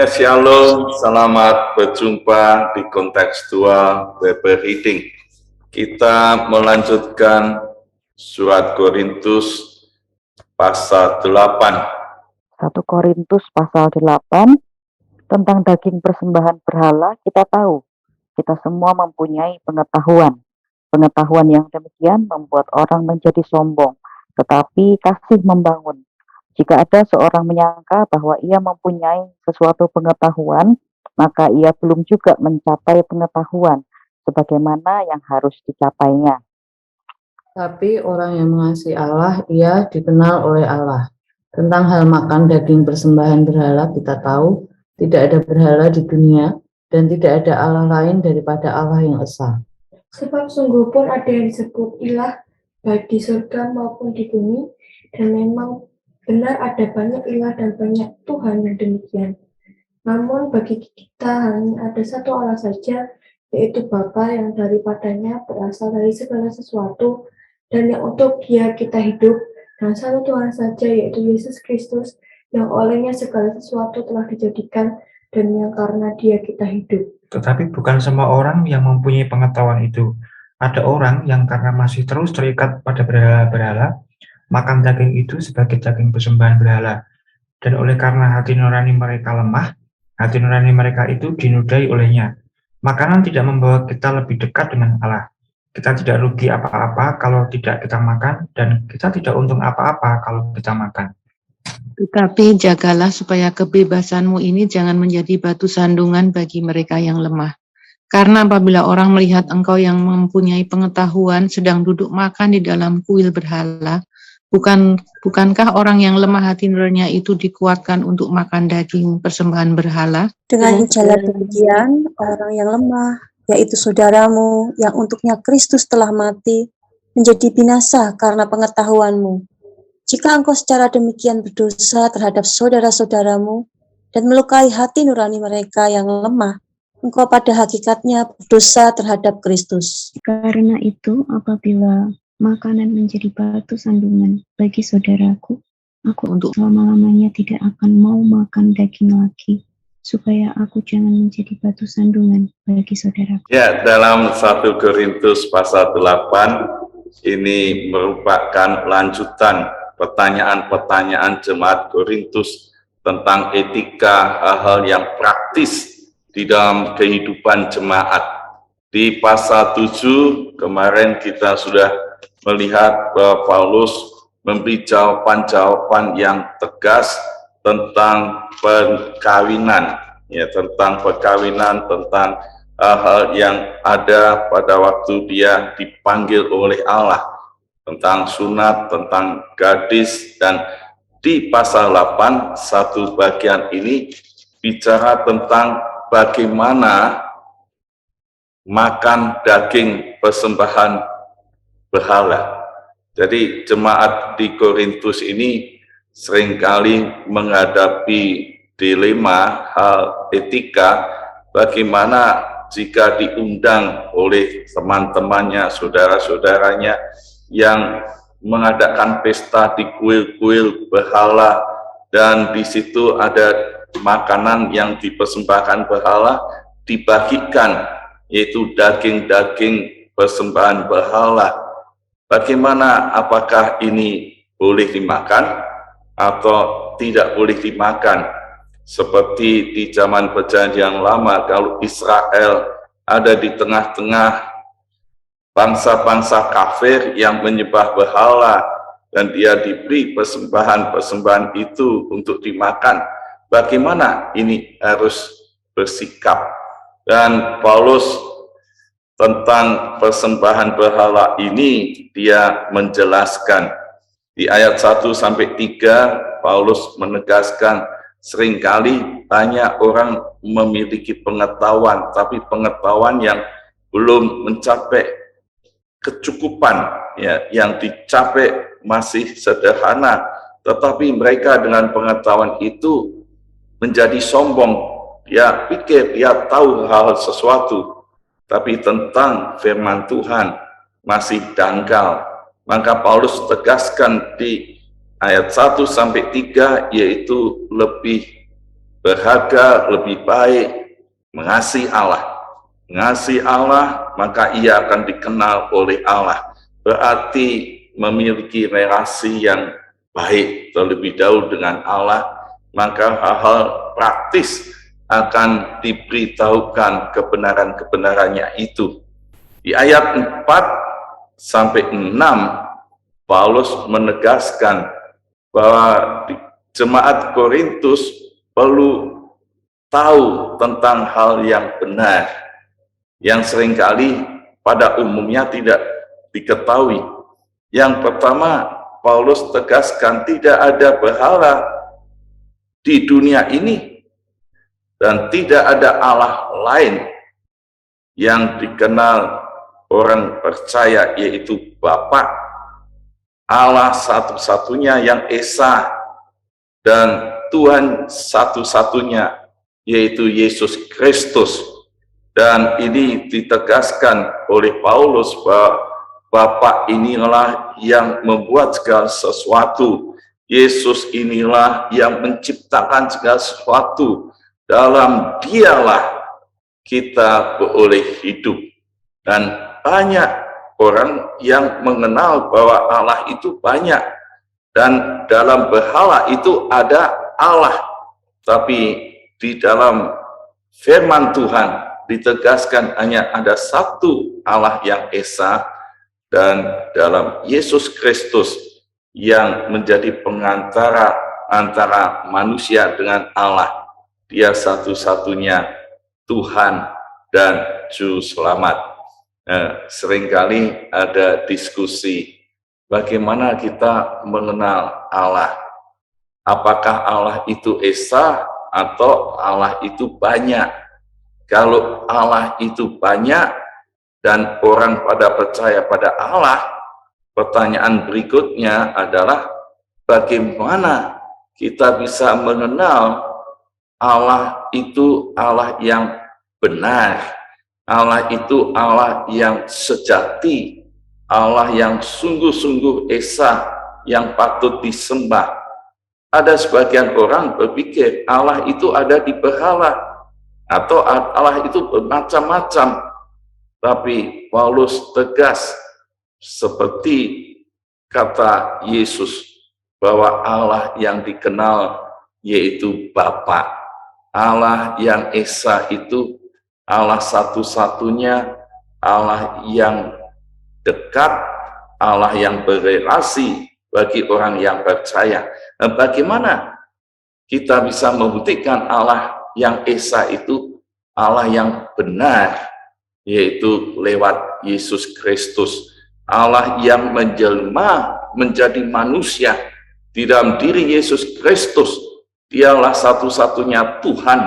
Ya, shalom, selamat berjumpa di kontekstual Bible Reading. Kita melanjutkan surat Korintus pasal 8. 1 Korintus pasal 8 tentang daging persembahan berhala. Kita tahu, kita semua mempunyai pengetahuan. Pengetahuan yang demikian membuat orang menjadi sombong, tetapi kasih membangun. Jika ada seorang menyangka bahwa ia mempunyai sesuatu pengetahuan, maka ia belum juga mencapai pengetahuan sebagaimana yang harus dicapainya. Tapi orang yang mengasihi Allah, ia dikenal oleh Allah. Tentang hal makan daging persembahan berhala, kita tahu tidak ada berhala di dunia dan tidak ada Allah lain daripada Allah yang esa. Sebab sungguh pun ada yang disebut ilah baik di surga maupun di bumi, dan memang benar ada banyak ilah dan banyak Tuhan yang demikian. Namun bagi kita hanya ada satu Allah saja, yaitu Bapa yang daripadanya berasal dari segala sesuatu, dan yang untuk Dia kita hidup, dan satu Tuhan saja, yaitu Yesus Kristus, yang olehnya segala sesuatu telah dijadikan, dan yang karena Dia kita hidup. Tetapi bukan semua orang yang mempunyai pengetahuan itu. Ada orang yang karena masih terus terikat pada berhala-berhala, makan daging itu sebagai daging persembahan berhala. Dan oleh karena hati nurani mereka lemah, hati nurani mereka itu dinodai olehnya. Makanan tidak membawa kita lebih dekat dengan Allah. Kita tidak rugi apa-apa kalau tidak kita makan, dan kita tidak untung apa-apa kalau kita makan. Tetapi jagalah supaya kebebasanmu ini jangan menjadi batu sandungan bagi mereka yang lemah. Karena apabila orang melihat engkau yang mempunyai pengetahuan sedang duduk makan di dalam kuil berhala, bukankah orang yang lemah hati nuraninya itu dikuatkan untuk makan daging persembahan berhala? Dengan jalan demikian, orang yang lemah, yaitu saudaramu, yang untuknya Kristus telah mati, menjadi binasa karena pengetahuanmu. Jika engkau secara demikian berdosa terhadap saudara-saudaramu dan melukai hati nurani mereka yang lemah, engkau pada hakikatnya berdosa terhadap Kristus. Karena itu, apabila makanan menjadi batu sandungan bagi saudaraku, aku untuk selama-lamanya tidak akan mau makan daging lagi, supaya aku jangan menjadi batu sandungan bagi saudaraku. Ya, dalam 1 Korintus pasal 8 ini merupakan lanjutan pertanyaan-pertanyaan jemaat Korintus tentang etika, hal-hal yang praktis di dalam kehidupan jemaat. Di pasal 7 kemarin kita sudah melihat bahwa Paulus memberi jawaban-jawaban yang tegas tentang perkawinan, ya, tentang perkawinan, tentang hal yang ada pada waktu dia dipanggil oleh Allah, tentang sunat, tentang gadis. Dan di pasal 8, satu bagian ini bicara tentang bagaimana makan daging persembahan berhala. Jadi jemaat di Korintus ini seringkali menghadapi dilema hal etika, bagaimana jika diundang oleh teman-temannya, saudara-saudaranya yang mengadakan pesta di kuil-kuil berhala, dan di situ ada makanan yang dipersembahkan berhala dibagikan, yaitu daging-daging persembahan berhala. Bagaimana, apakah ini boleh dimakan atau tidak boleh dimakan? Seperti di zaman Perjanjian Lama, kalau Israel ada di tengah-tengah bangsa-bangsa kafir yang menyembah berhala, dan dia diberi persembahan-persembahan itu untuk dimakan, bagaimana ini harus bersikap? Dan Paulus tentang persembahan berhala ini dia menjelaskan di ayat 1-3. Paulus menegaskan, seringkali banyak orang memiliki pengetahuan, tapi pengetahuan yang belum mencapai kecukupan, ya, yang dicapai masih sederhana, tetapi mereka dengan pengetahuan itu menjadi sombong. Dia pikir dia tahu hal sesuatu, tapi tentang firman Tuhan masih dangkal. Maka Paulus tegaskan di ayat 1-3, yaitu lebih berharga, lebih baik mengasihi Allah. Mengasihi Allah, maka ia akan dikenal oleh Allah. Berarti memiliki relasi yang baik terlebih dahulu dengan Allah, maka hal-hal praktis akan diberitahukan kebenaran-kebenarannya itu. Di ayat 4 sampai 6, Paulus menegaskan bahwa jemaat Korintus perlu tahu tentang hal yang benar, yang seringkali pada umumnya tidak diketahui. Yang pertama, Paulus tegaskan tidak ada berhala di dunia ini dan tidak ada Allah lain yang dikenal orang percaya, yaitu Bapa, Allah satu-satunya yang esa, dan Tuhan satu-satunya, yaitu Yesus Kristus. Dan ini ditegaskan oleh Paulus bahwa Bapa inilah yang membuat segala sesuatu. Yesus inilah yang menciptakan segala sesuatu. Dalam Dialah kita beroleh hidup. Dan banyak orang yang mengenal bahwa Allah itu banyak. Dan dalam berhala itu ada Allah. Tapi di dalam firman Tuhan ditegaskan hanya ada satu Allah yang esa, dan dalam Yesus Kristus yang menjadi pengantara antara manusia dengan Allah. Dia satu-satunya Tuhan dan Juru Selamat. Seringkali ada diskusi bagaimana kita mengenal Allah. Apakah Allah itu esa atau Allah itu banyak? Kalau Allah itu banyak dan orang pada percaya pada Allah, pertanyaan berikutnya adalah bagaimana kita bisa mengenal Allah itu Allah yang benar, Allah itu Allah yang sejati, Allah yang sungguh-sungguh esa, yang patut disembah. Ada sebagian orang berpikir Allah itu ada di berhala, atau Allah itu bermacam-macam. Tapi Paulus tegas seperti kata Yesus bahwa Allah yang dikenal yaitu Bapa. Allah yang esa itu Allah satu-satunya, Allah yang dekat, Allah yang berelasi bagi orang yang percaya. Nah, bagaimana kita bisa membuktikan Allah yang esa itu Allah yang benar, yaitu lewat Yesus Kristus, Allah yang menjelma menjadi manusia di dalam diri Yesus Kristus. Dialah satu-satunya Tuhan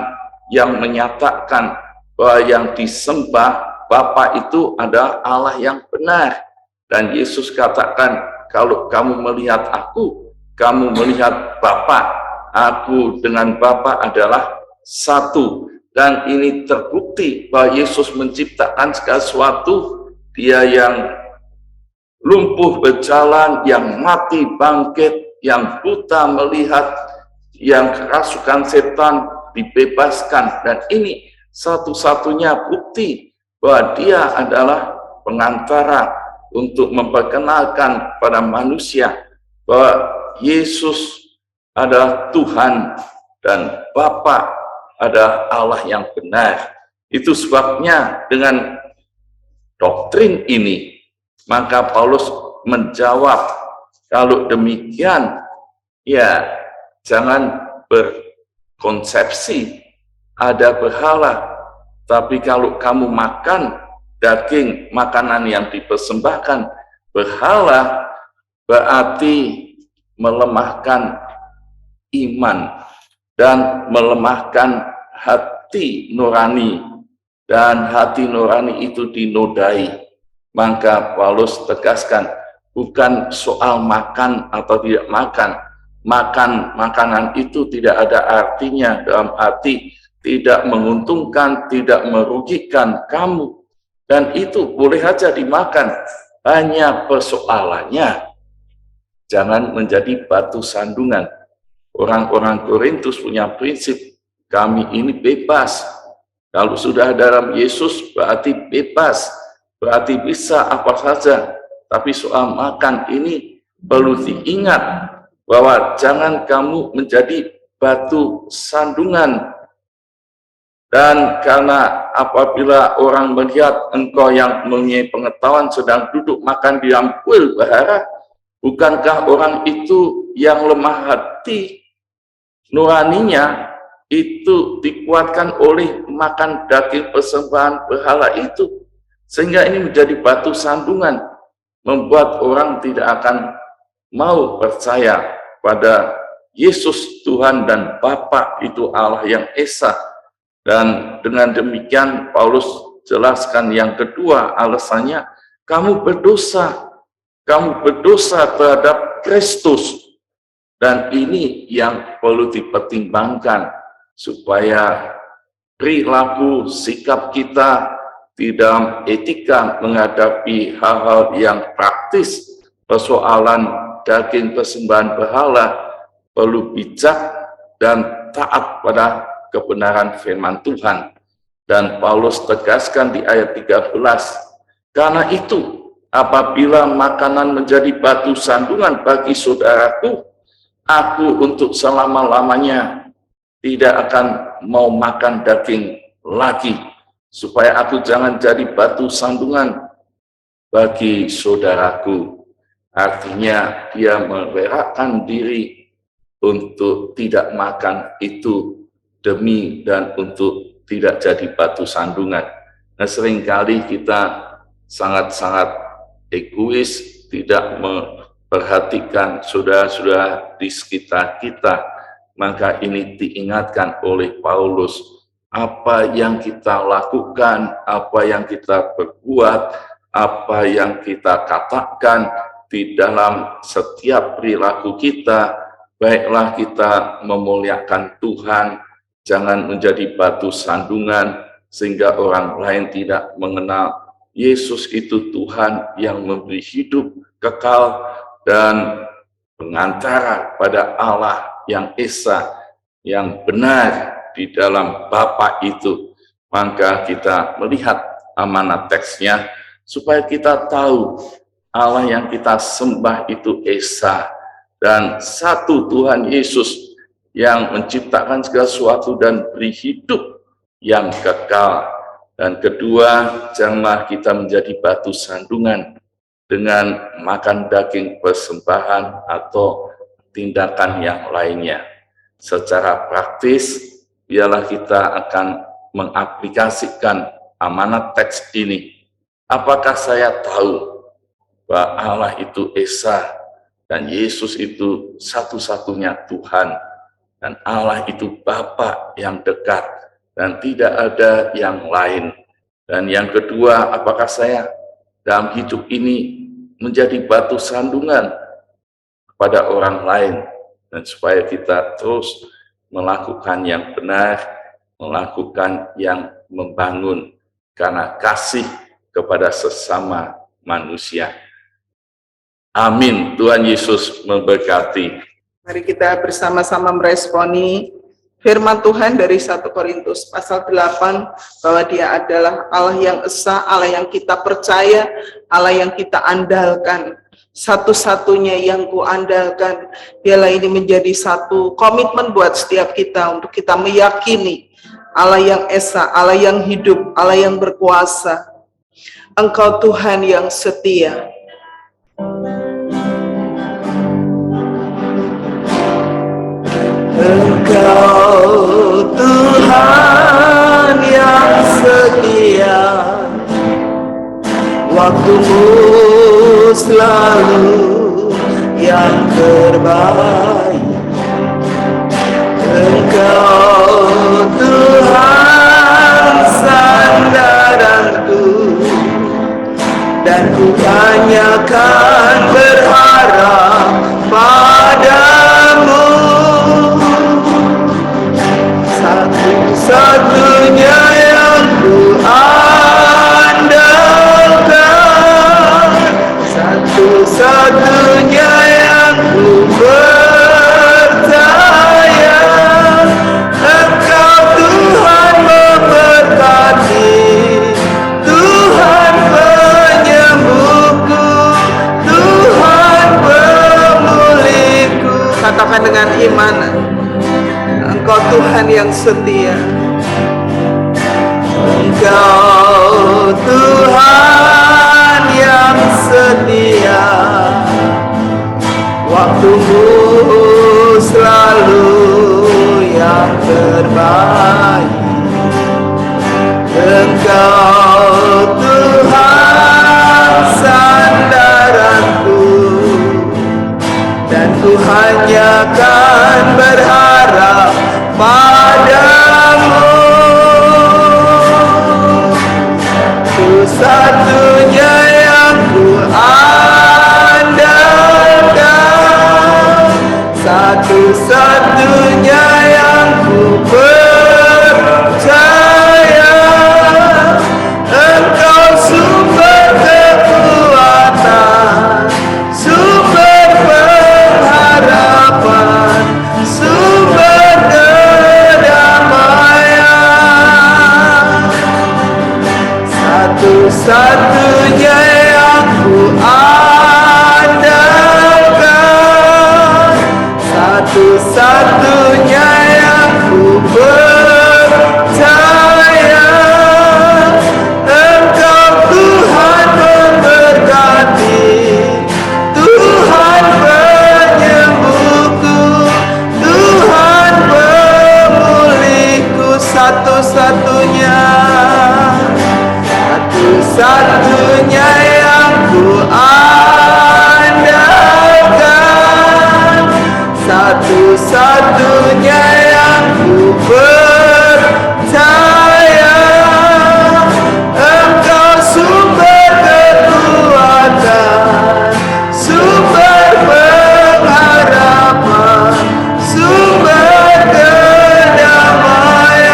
yang menyatakan bahwa yang disembah Bapa itu adalah Allah yang benar. Dan Yesus katakan, kalau kamu melihat aku, kamu melihat Bapa. Aku dengan Bapa adalah satu. Dan ini terbukti bahwa Yesus menciptakan segala sesuatu. Dia yang lumpuh berjalan, yang mati bangkit, yang buta melihat, yang kerasukan setan dibebaskan. Dan ini satu-satunya bukti bahwa dia adalah pengantara untuk memperkenalkan pada manusia bahwa Yesus adalah Tuhan dan Bapa adalah Allah yang benar. Itu sebabnya dengan doktrin ini, maka Paulus menjawab, kalau demikian, ya jangan berkonsepsi ada berhala. Tapi kalau kamu makan daging makanan yang dipersembahkan berhala, berarti melemahkan iman dan melemahkan hati nurani, dan hati nurani itu dinodai. Maka Paulus tegaskan, bukan soal makan atau tidak makan. Makanan itu tidak ada artinya, dalam arti tidak menguntungkan, tidak merugikan kamu. Dan itu boleh saja dimakan. Hanya persoalannya, jangan menjadi batu sandungan. Orang-orang Korintus punya prinsip, kami ini bebas. Kalau sudah dalam Yesus berarti bebas, berarti bisa apa saja. Tapi soal makan ini perlu diingat bahwa jangan kamu menjadi batu sandungan. Dan karena apabila orang melihat engkau yang mempunyai pengetahuan sedang duduk makan di dalam kuil berhala, bukankah orang itu yang lemah hati, nuraninya itu dikuatkan oleh makan daging persembahan berhala itu, sehingga ini menjadi batu sandungan, membuat orang tidak akan mau percaya pada Yesus Tuhan dan Bapa itu Allah yang Esa. Dan dengan demikian Paulus jelaskan yang kedua alasannya, kamu berdosa terhadap Kristus. Dan ini yang perlu dipertimbangkan supaya perilaku sikap kita di dalam etika menghadapi hal-hal yang praktis, persoalan daging persembahan berhala, perlu bijak dan taat pada kebenaran firman Tuhan. Dan Paulus tegaskan di ayat 13, karena itu apabila makanan menjadi batu sandungan bagi saudaraku, aku untuk selama-lamanya tidak akan mau makan daging lagi, supaya aku jangan jadi batu sandungan bagi saudaraku. Artinya dia merelakan diri untuk tidak makan itu demi dan untuk tidak jadi batu sandungan. Nah, seringkali kita sangat-sangat egois, tidak memperhatikan saudara-saudara di sekitar kita. Maka ini diingatkan oleh Paulus, apa yang kita lakukan, apa yang kita perbuat, apa yang kita katakan di dalam setiap perilaku kita, baiklah kita memuliakan Tuhan, jangan menjadi batu sandungan sehingga orang lain tidak mengenal Yesus itu Tuhan yang memberi hidup kekal dan pengantara pada Allah yang Esa, yang benar di dalam Bapa itu. Maka kita melihat amanat teksnya supaya kita tahu Allah yang kita sembah itu Esa dan satu Tuhan Yesus yang menciptakan segala sesuatu dan beri hidup yang kekal. Dan kedua, janganlah kita menjadi batu sandungan dengan makan daging persembahan atau tindakan yang lainnya. Secara praktis, biarlah kita akan mengaplikasikan amanat teks ini. Apakah saya tahu bahwa Allah itu Esa dan Yesus itu satu-satunya Tuhan? Dan Allah itu Bapa yang dekat dan tidak ada yang lain. Dan yang kedua, apakah saya dalam hidup ini menjadi batu sandungan pada orang lain? Dan supaya kita terus melakukan yang benar, melakukan yang membangun karena kasih kepada sesama manusia. Amin. Tuhan Yesus memberkati. Mari kita bersama-sama meresponi firman Tuhan dari 1 Korintus pasal 8, bahwa Dia adalah Allah yang Esa, Allah yang kita percaya, Allah yang kita andalkan. Satu-satunya yang kuandalkan. Biarlah ini menjadi satu komitmen buat setiap kita untuk kita meyakini Allah yang Esa, Allah yang hidup, Allah yang berkuasa. Engkau Tuhan yang setia. Engkau Tuhan yang setia, waktumu selalu yang terbaik. Engkau Tuhan sandaranku, dan ku hanya kan berharap padamu. Satu-satunya yang ku andalkan, satu-satunya yang ku percaya. Engkau Engkau Tuhan yang setia, waktumu selalu yang terbaik. Engkau Tuhan sandaranku, dan ku hanya kan berharap padamu. Satu-satunya yang ku andalkan, satu-satunya yang ku percaya. Engkau sumber kekuatan, sumber pengharapan, sumber kedamaian. Satu-satunya yang ku andalkan, satu-satunya yang ku percaya. Engkau Tuhan memberkati, Tuhan penyembuhku, Tuhan pemulihku. Satu-satunya, satu-satunya yang ku andalkan, satu-satunya yang ku percaya. Engkau sumber kekuatan, sumber pengharapan, sumber kedamaian.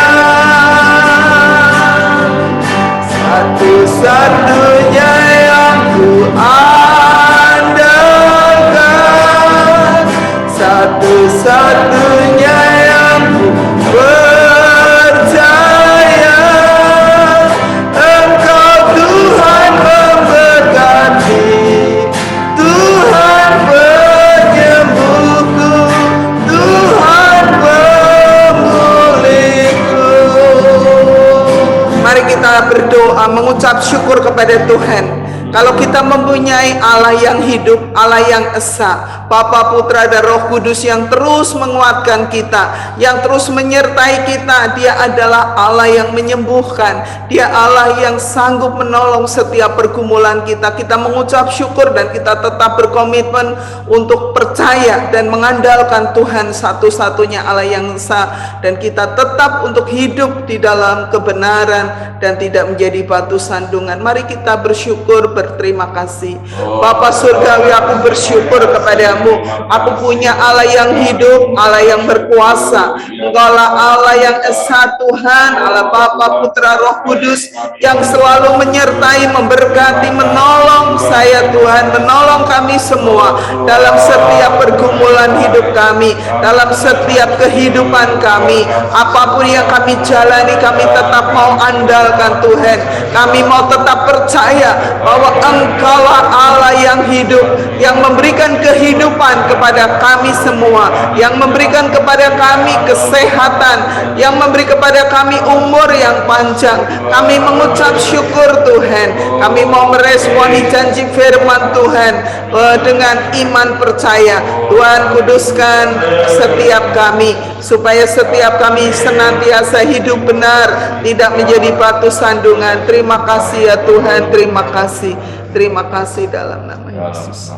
Satu-satunya yang ku andalkan, satu-satunya yang ku percaya. Engkau Tuhan memberkati, Tuhan penyembuhku, Tuhan pemulihku. Mari kita berdoa mengucap syukur kepada Tuhan. Kalau kita mempunyai Allah yang hidup, Allah yang esa, Bapa, Putra, dan Roh Kudus yang terus menguatkan kita, yang terus menyertai kita. Dia adalah Allah yang menyembuhkan, Dia Allah yang sanggup menolong setiap pergumulan kita. Kita mengucap syukur dan kita tetap berkomitmen untuk percaya dan mengandalkan Tuhan satu-satunya Allah yang esa, dan kita tetap untuk hidup di dalam kebenaran dan tidak menjadi batu sandungan. Mari kita bersyukur, berterima kasih. Bapa Surgawi, aku bersyukur kepadamu. Aku punya Allah yang hidup, Allah yang berkuasa. Engkaulah Allah yang esa, Tuhan, Allah Bapa, Putra, Roh Kudus, yang selalu menyertai, memberkati, menolong saya Tuhan, menolong kami semua dalam setiap pergumulan hidup kami, dalam setiap kehidupan kami. Apapun yang kami jalani, kami tetap mau andalkan Tuhan. Kami mau tetap percaya bahwa Engkaulah Allah yang hidup, yang memberikan kehidupan kepada kami semua, yang memberikan kepada kami kesehatan, yang memberi kepada kami umur yang panjang. Kami mengucap syukur Tuhan. Kami mau meresponi janji firman Tuhan dengan iman percaya. Tuhan, kuduskan setiap kami, supaya setiap kami senantiasa hidup benar, tidak menjadi batu sandungan. Terima kasih ya Tuhan, terima kasih. Terima kasih dalam nama Yesus.